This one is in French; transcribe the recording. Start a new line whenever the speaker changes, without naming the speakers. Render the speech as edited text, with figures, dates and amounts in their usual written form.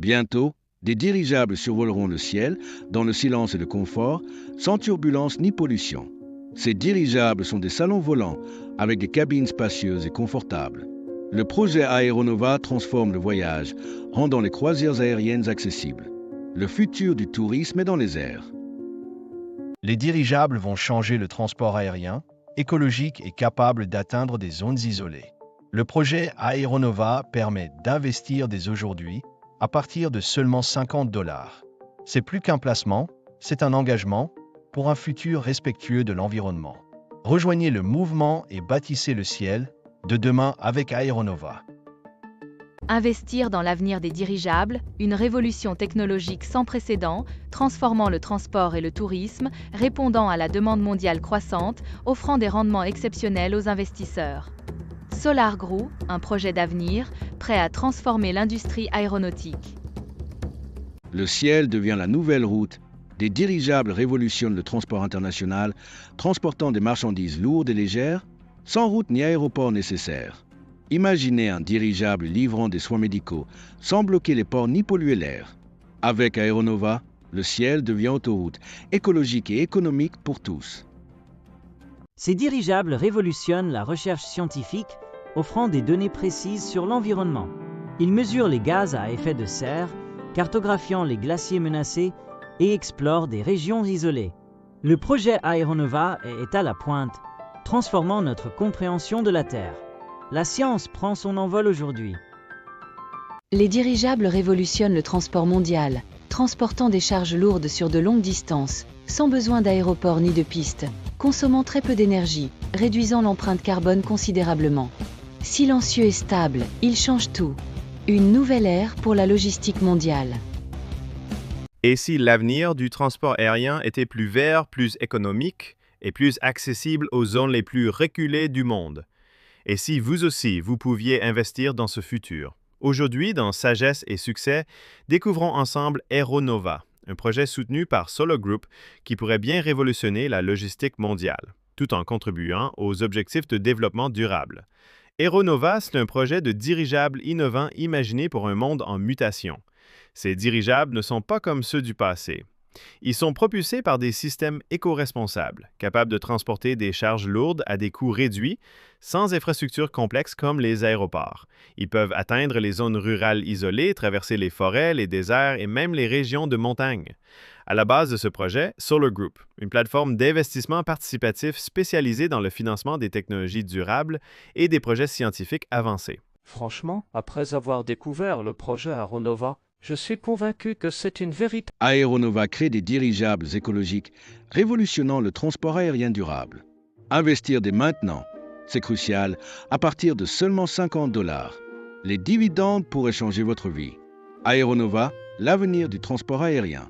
Bientôt, des dirigeables survoleront le ciel dans le silence et le confort, sans turbulence ni pollution. Ces dirigeables sont des salons volants avec des cabines spacieuses et confortables. Le projet Aeronova transforme le voyage, rendant les croisières aériennes accessibles. Le futur du tourisme est dans les airs.
Les dirigeables vont changer le transport aérien, écologique et capable d'atteindre des zones isolées. Le projet Aeronova permet d'investir dès aujourd'hui à partir de seulement $50. C'est plus qu'un placement, c'est un engagement pour un futur respectueux de l'environnement. Rejoignez le mouvement et bâtissez le ciel de demain avec Aeronova.
Investir dans l'avenir des dirigeables, une révolution technologique sans précédent, transformant le transport et le tourisme, répondant à la demande mondiale croissante, offrant des rendements exceptionnels aux investisseurs. Solar Group, un projet d'avenir, prêt à transformer l'industrie aéronautique.
Le ciel devient la nouvelle route. Des dirigeables révolutionnent le transport international, transportant des marchandises lourdes et légères, sans route ni aéroport nécessaire. Imaginez un dirigeable livrant des soins médicaux, sans bloquer les ports ni polluer l'air. Avec Aeronova, le ciel devient autoroute, écologique et économique pour tous.
Ces dirigeables révolutionnent la recherche scientifique, offrant des données précises sur l'environnement. Ils mesurent les gaz à effet de serre, cartographiant les glaciers menacés et explorent des régions isolées. Le projet Aeronova est à la pointe, transformant notre compréhension de la Terre. La science prend son envol aujourd'hui.
Les dirigeables révolutionnent le transport mondial, transportant des charges lourdes sur de longues distances, sans besoin d'aéroport ni de pistes, consommant très peu d'énergie, réduisant l'empreinte carbone considérablement. Silencieux et stable, ils changent tout. Une nouvelle ère pour la logistique mondiale.
Et si l'avenir du transport aérien était plus vert, plus économique et plus accessible aux zones les plus reculées du monde? Et si vous aussi, vous pouviez investir dans ce futur? Aujourd'hui, dans Sagesse et Succès, découvrons ensemble Aeronova, un projet soutenu par Solar Group qui pourrait bien révolutionner la logistique mondiale, tout en contribuant aux objectifs de développement durable. Aeronova, c'est un projet de dirigeable innovant imaginé pour un monde en mutation. Ces dirigeables ne sont pas comme ceux du passé. Ils sont propulsés par des systèmes éco-responsables, capables de transporter des charges lourdes à des coûts réduits, sans infrastructures complexes comme les aéroports. Ils peuvent atteindre les zones rurales isolées, traverser les forêts, les déserts et même les régions de montagne. À la base de ce projet, Solar Group, une plateforme d'investissement participatif spécialisée dans le financement des technologies durables et des projets scientifiques avancés.
Franchement, après avoir découvert le projet Aeronova, je suis convaincu que c'est une véritable...
Aeronova crée des dirigeables écologiques, révolutionnant le transport aérien durable. Investir dès maintenant, c'est crucial, à partir de seulement $50. Les dividendes pourraient changer votre vie. Aeronova, l'avenir du transport aérien.